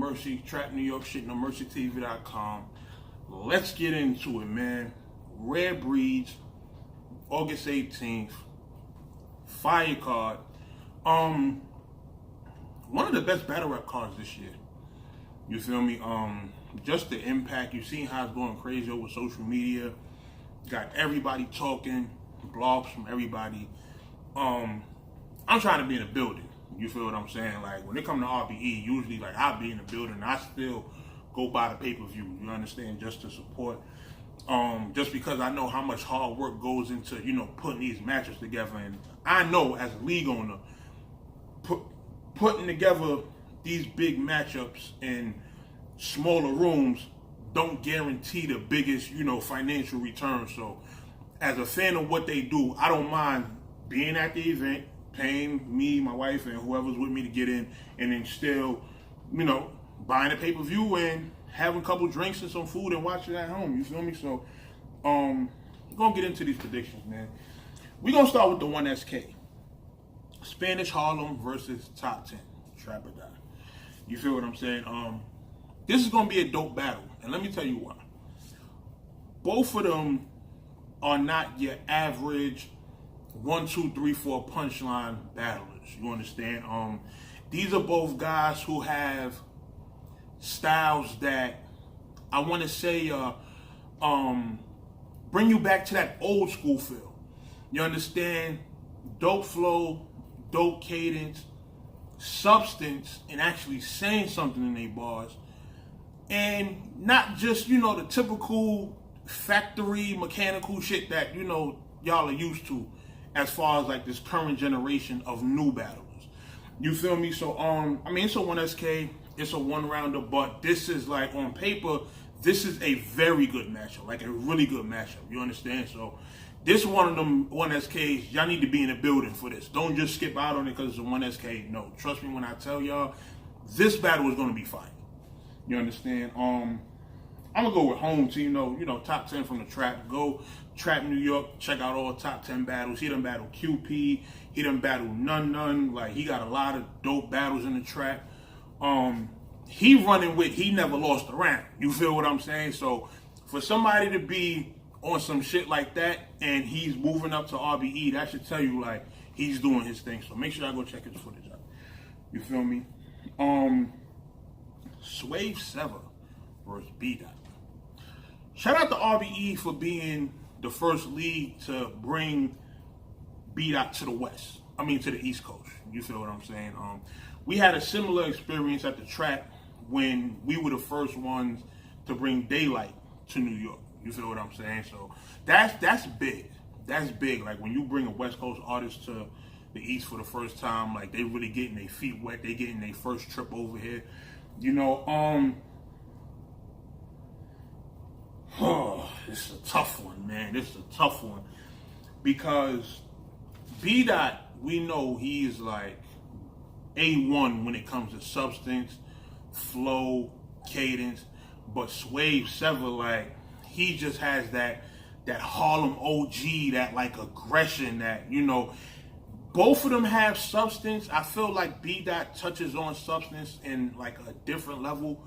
Mercy, Trap New York shit, NoMercyTV.com. Let's get into it, man. Rare Breeds, August 18th. Fire card. One of the best battle rap cards this year. You feel me? Just the impact. You've seen how it's going crazy over social media. Got everybody talking, blogs from everybody. I'm trying to be in the building. You feel what I'm saying? Like, when it comes to RBE, usually, like, I'll be in the building. I still go buy the pay-per-view, you understand, just to support. Just because I know how much hard work goes into, you know, putting these matches together. And I know, as a league owner, putting together these big matchups in smaller rooms don't guarantee the biggest, you know, financial return. So, as a fan of what they do, I don't mind being at the event, paying me, my wife, and whoever's with me to get in, and then still, you know, buying a pay-per-view and having a couple drinks and some food and watching it at home. You feel me? So, we're going to get into these predictions, man. We're going to start with the 1SK. Spanish Harlem versus Top 10. Trap or die. You feel what I'm saying? This is going to be a dope battle. And let me tell you why. Both of them are not your average 1, 2, 3, 4 punchline battlers. You understand? These are both guys who have styles that I want to say bring you back to that old school feel. You understand? Dope flow, dope cadence, substance, and actually saying something in their bars. And not just, you know, the typical factory mechanical shit that, you know, y'all are used to as far as like this current generation of new battlers. You feel me? So, I mean, it's a 1SK, it's a one-rounder, but this is like, on paper, this is a very good matchup, like a really good matchup. You understand? So, this one of them 1SKs, y'all need to be in the building for this. Don't just skip out on it because it's a 1SK. No, trust me when I tell y'all, this battle is going to be fine. You understand? I'm going to go with home team, you know, top 10 from the trap. Go Trap New York, check out all top 10 battles. He done battled QP, he done battled None. Like, he got a lot of dope battles in the trap. He running with, he never lost a round. You feel what I'm saying? So, for somebody to be on some shit like that, and he's moving up to RBE, that should tell you, like, he's doing his thing. So, make sure I go check his footage out. You feel me? Swave Sever versus B-Dot. Shout out to RBE for being the first league to bring B-Dot to the West. I mean, to the East Coast. You feel what I'm saying? We had a similar experience at the track when we were the first ones to bring Daylight to New York. You feel what I'm saying? So that's big. That's big. Like, when you bring a West Coast artist to the East for the first time, like, they really getting their feet wet. They getting their first trip over here. You know, this is a tough one, man. This is a tough one. Because B-Dot, we know he is like A1 when it comes to substance, flow, cadence. But Swave Sever, like, he just has that Harlem OG, that like aggression, that, you know, both of them have substance. I feel like B-Dot touches on substance in like a different level.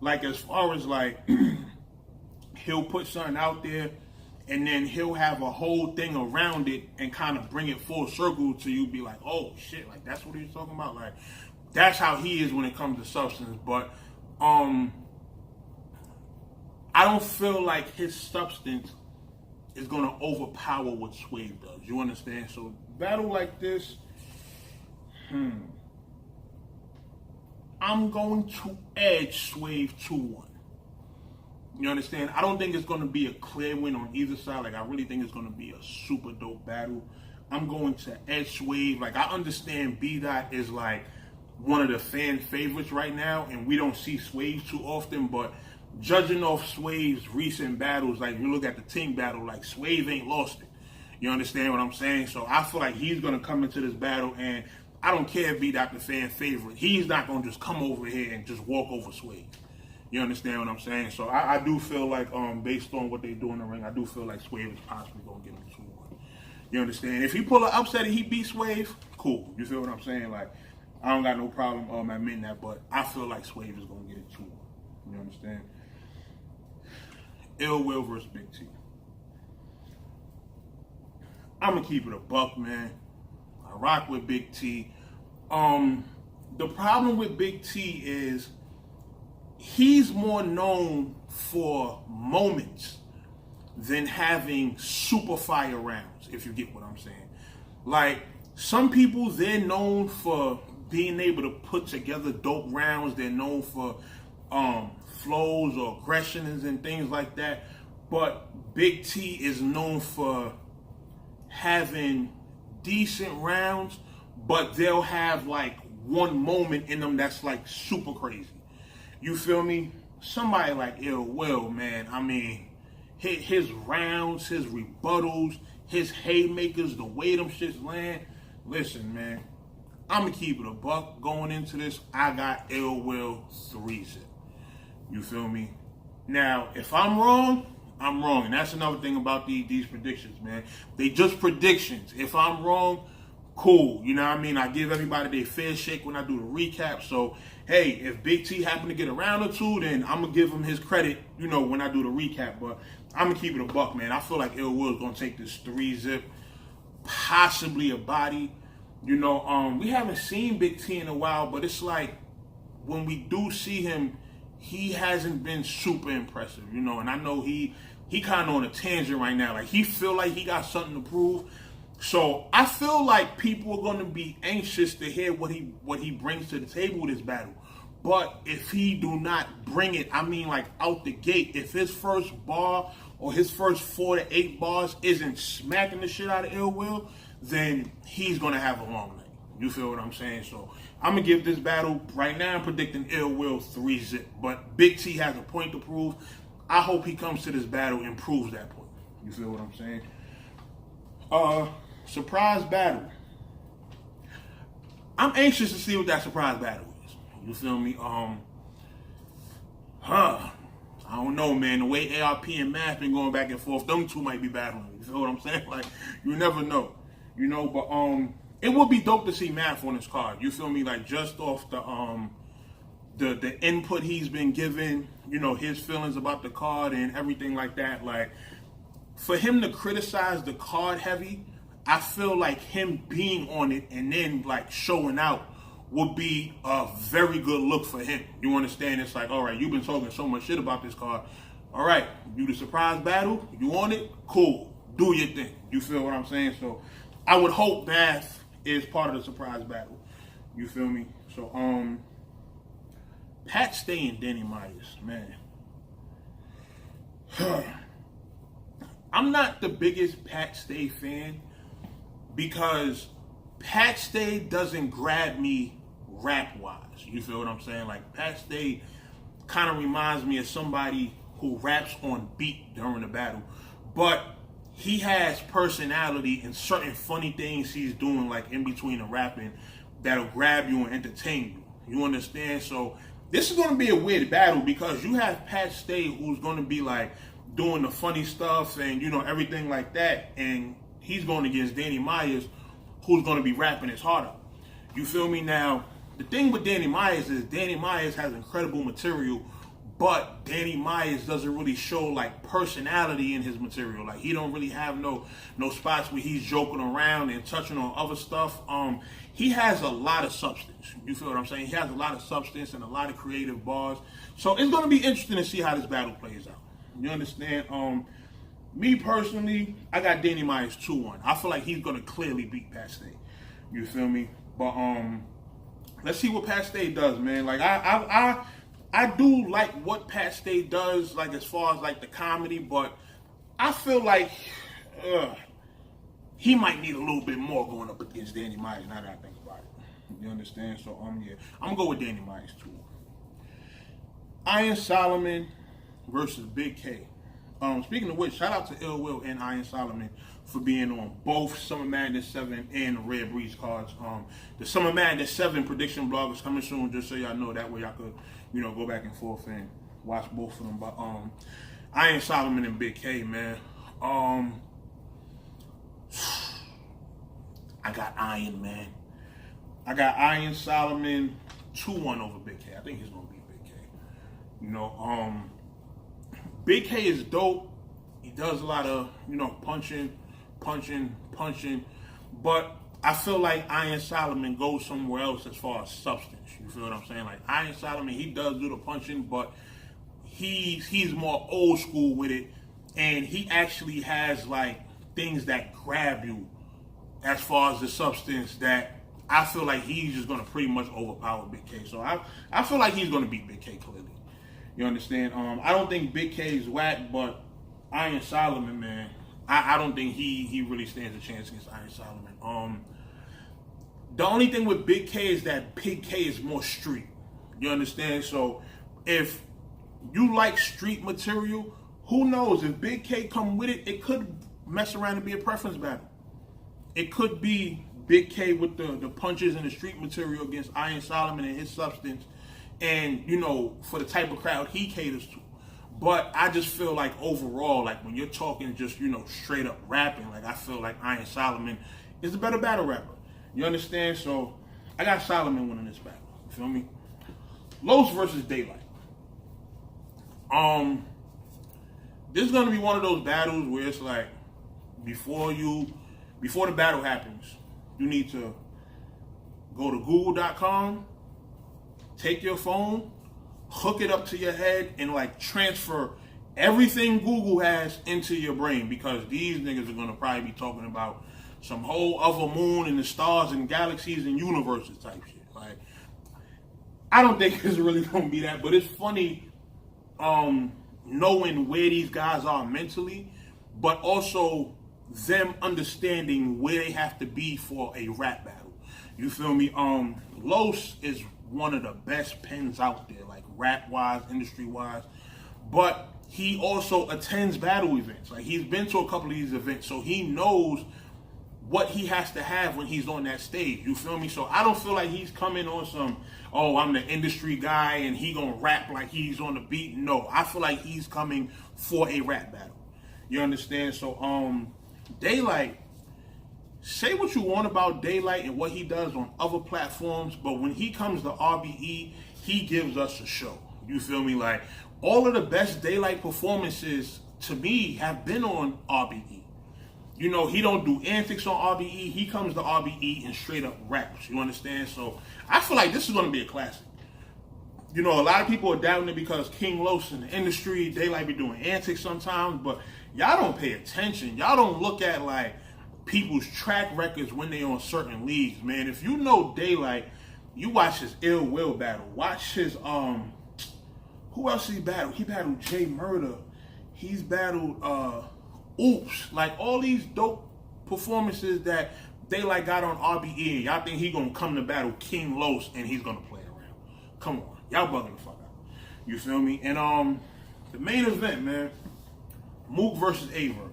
Like, as far as like, he'll put something out there and then he'll have a whole thing around it and kind of bring it full circle to you, be like, oh shit, like, that's what he's talking about. Like, that's how he is when it comes to substance. But I don't feel like his substance is going to overpower what Swave does. You understand? So, battle like this, I'm going to edge Swave 2-1. You understand? I don't think it's going to be a clear win on either side. Like, I really think it's going to be a super dope battle. I'm going to edge Swave. Like, I understand B-Dot is like one of the fan favorites right now, and we don't see Swave too often, but judging off Swave's recent battles, like, you look at the team battle, like, Swave ain't lost it. You understand what I'm saying? So I feel like he's going to come into this battle, and I don't care if B-Dot the fan favorite. He's not going to just come over here and just walk over Swave. You understand what I'm saying? So I do feel like, based on what they do in the ring, I do feel like Swave is possibly going to get him 2-1. You understand? If he pull an upset and he beats Swave, cool. You feel what I'm saying? Like, I don't got no problem admitting that, but I feel like Swave is going to get it 2-1. You understand? Ill Will versus Big T. I'm going to keep it a buck, man. I rock with Big T. The problem with Big T is he's more known for moments than having super fire rounds, if you get what I'm saying. Like, some people, they're known for being able to put together dope rounds. They're known for flows or aggressions and things like that. But Big T is known for having decent rounds, but they'll have like one moment in them that's like super crazy. You feel me? Somebody like Ill Will, man, I mean, his rounds, his rebuttals, his haymakers, the way them shits land. Listen, man, I'm going to keep it a buck going into this. I got Ill Will 3-0. You feel me? Now, if I'm wrong, I'm wrong. And that's another thing about these predictions, man. They just predictions. If I'm wrong, cool. You know what I mean? I give everybody their fair shake when I do the recap. So, hey, if Big T happen to get a round or two, then I'm going to give him his credit, you know, when I do the recap. But I'm going to keep it a buck, man. I feel like Ill Will is going to take this 3-0, possibly a body. You know, we haven't seen Big T in a while, but it's like when we do see him, he hasn't been super impressive, you know, and I know he kind of on a tangent right now. Like, he feel like he got something to prove. So I feel like people are going to be anxious to hear what he brings to the table with this battle. But if he do not bring it, I mean, like, out the gate, if his first bar or his first 4 to 8 bars isn't smacking the shit out of Ill Will, then he's going to have a long night. You feel what I'm saying? So I'm going to give this battle, right now I'm predicting Ill Will 3-0. But Big T has a point to prove. I hope he comes to this battle and proves that point. You feel what I'm saying? Surprise battle. I'm anxious to see what that surprise battle is. You feel me? I don't know, man. The way ARP and Math been going back and forth, them two might be battling. You feel what I'm saying? Like, you never know. You know, but it would be dope to see Math on this card. You feel me? Like, just off the input he's been given, you know, his feelings about the card and everything like that. Like, for him to criticize the card heavy, I feel like him being on it and then like showing out would be a very good look for him. You understand? It's like, all right, you've been talking so much shit about this card. All right, you the surprise battle, you on it? Cool. Do your thing. You feel what I'm saying? So I would hope Math is part of the surprise battle. You feel me? So Pat Stay and Danny Myers, man. I'm not the biggest Pat Stay fan because Pat Stay doesn't grab me rap-wise. You feel what I'm saying? Like, Pat Stay kind of reminds me of somebody who raps on beat during the battle. But he has personality and certain funny things he's doing, like, in between the rapping, that'll grab you and entertain you. You understand? So this is going to be a weird battle because you have Pat Stay who's going to be, like, doing the funny stuff and, you know, everything like that. And he's going against Danny Myers, who's going to be rapping his heart out. You feel me? Now, the thing with Danny Myers is Danny Myers has incredible material, but Danny Myers doesn't really show, like, personality in his material. Like, he don't really have no spots where he's joking around and touching on other stuff. He has a lot of substance. You feel what I'm saying? He has a lot of substance and a lot of creative bars. So it's going to be interesting to see how this battle plays out. You understand? Me personally, I got Danny Myers 2-1. I feel like he's gonna clearly beat Pat Stay. You feel me? But let's see what Pat Stay does, man. Like, I do like what Pat Stay does, like, as far as like the comedy, but I feel like he might need a little bit more going up against Danny Myers. Now that I think about it, you understand? So yeah, I'm gonna go with Danny Myers 2-1. Iron Solomon versus Big K. Speaking of which, shout out to Ill Will and Iron Solomon for being on both Summer Madness 7 and the Red Breeze cards. The Summer Madness 7 prediction blog is coming soon, just so y'all know. That way y'all could, you know, go back and forth and watch both of them. But Iron Solomon and Big K, man. I got Iron, man. I got Iron Solomon 2-1 over Big K. I think he's gonna beat Big K. You know, Big K is dope. He does a lot of, punching. But I feel like Iron Solomon goes somewhere else as far as substance. You feel what I'm saying? Like Iron Solomon, he does do the punching, but he's more old school with it, and he actually has like things that grab you as far as the substance that I feel like he's just gonna pretty much overpower Big K. So I feel like he's gonna beat Big K clearly. You understand? I don't think Big K is whack, but Iron Solomon, man, I don't think he really stands a chance against Iron Solomon. The only thing with Big K is that Big K is more street. You understand? So if you like street material, who knows? If Big K come with it, it could mess around and be a preference battle. It could be Big K with the punches and the street material against Iron Solomon and his substance, and for the type of crowd he caters to. But I just feel like overall, like when you're talking just straight up rapping, like I feel like Iron Solomon is a better battle rapper. You understand? So I got Solomon winning this battle. You feel me? Los versus Daylight. This is gonna be one of those battles where it's like before the battle happens, you need to go to Google.com, take your phone, hook it up to your head, and like transfer everything Google has into your brain, because these niggas are gonna probably be talking about some whole other moon and the stars and galaxies and universes type shit. Like, I don't think it's really gonna be that, but it's funny knowing where these guys are mentally, but also them understanding where they have to be for a rap battle. You feel me? Los is one of the best pens out there, like rap-wise, industry-wise, but he also attends battle events. Like, he's been to a couple of these events, so he knows what he has to have when he's on that stage. You feel me? So I don't feel like he's coming on some, I'm the industry guy and he gonna rap like he's on the beat. No, I feel like he's coming for a rap battle. You understand? So Daylight, say what you want about Daylight and what he does on other platforms, but when he comes to RBE, he gives us a show. You feel me? Like, all of the best Daylight performances to me have been on RBE. He don't do antics on RBE. He comes to RBE and straight up raps. You understand? So I feel like this is going to be a classic. A lot of people are doubting it because King Los in the industry, Daylight be doing antics sometimes, but y'all don't pay attention. Y'all don't look at like people's track records when they on certain leagues, man. If you know Daylight, you watch his Ill Will battle. Watch his who else he battled? He battled Jay Murder. He's battled Oops. Like, all these dope performances that Daylight got on RBE. Y'all think he gonna come to battle King Los and he's gonna play around? Come on, y'all bugging the fuck out. You feel me? And the main event, man, Mook versus Averb.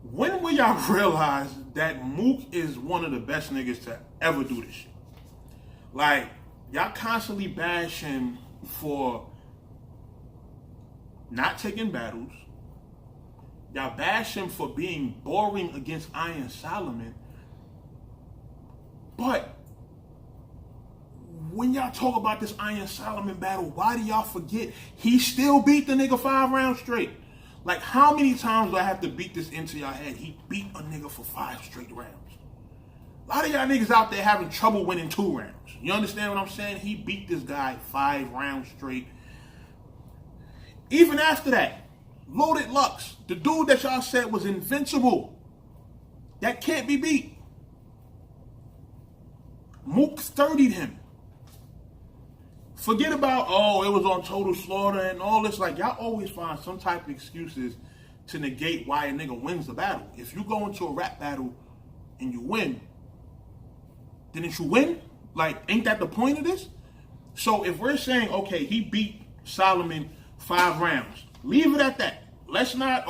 When will y'all realize that Mook is one of the best niggas to ever do this shit? Like, y'all constantly bash him for not taking battles. Y'all bash him for being boring against Iron Solomon. But when y'all talk about this Iron Solomon battle, why do y'all forget he still beat the nigga 5 rounds straight? Like, how many times do I have to beat this into y'all head? He beat a nigga for 5 straight rounds. A lot of y'all niggas out there having trouble winning 2 rounds. You understand what I'm saying? He beat this guy 5 rounds straight. Even after that, Loaded Lux, the dude that y'all said was invincible, that can't be beat. Mook 30'd him. Forget about, it was on Total Slaughter and all this. Like, y'all always find some type of excuses to negate why a nigga wins the battle. If you go into a rap battle and you win, didn't you win? Like, ain't that the point of this? So if we're saying, okay, he beat Solomon 5 rounds, leave it at that. Let's not,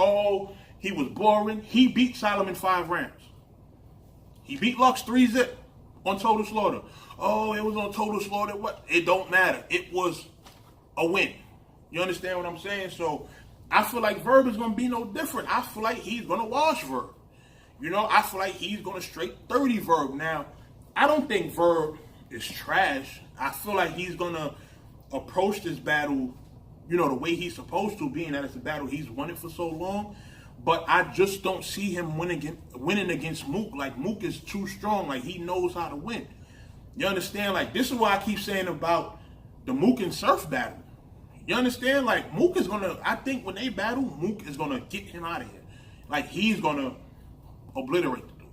he was boring. He beat Solomon 5 rounds. He beat Lux 3-0 on Total Slaughter. It was on Total Slaughter. What? It don't matter. It was a win. You understand what I'm saying? So I feel like Verb is going to be no different. I feel like he's going to wash Verb. You know, I feel like he's going to straight 30 Verb. Now, I don't think Verb is trash. I feel like he's going to approach this battle, you know, the way he's supposed to, being that it's a battle he's won it for so long. But I just don't see him winning against Mook. Like, Mook is too strong. Like, he knows how to win. You understand? Like, this is why I keep saying about the Mook and Surf battle. You understand? Like, Mook is going to, I think when they battle, Mook is going to get him out of here. Like, he's going to obliterate the dude.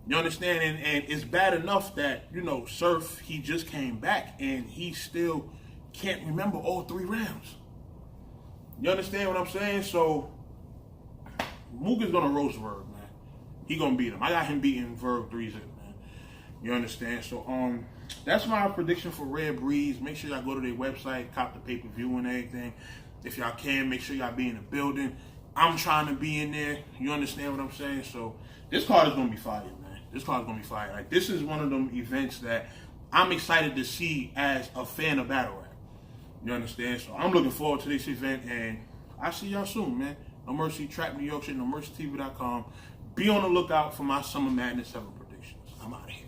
You understand? And it's bad enough that, you know, Surf, he just came back and he still can't remember all 3 rounds. You understand what I'm saying? So, Mook is going to roast Verb, man. He going to beat him. I got him beating Verb 3-0, man. You understand? So, that's my prediction for Red Breeze. Make sure y'all go to their website, cop the pay-per-view and everything. If y'all can, make sure y'all be in the building. I'm trying to be in there. You understand what I'm saying? So, this card is going to be fire, man. This card is going to be fire. Like, this is one of them events that I'm excited to see as a fan of battle rap. You understand? So, I'm looking forward to this event, and I'll see y'all soon, man. No Mercy, Trap New York shit, NoMercyTV.com. Be on the lookout for my Summer Madness 7 predictions. I'm out of here.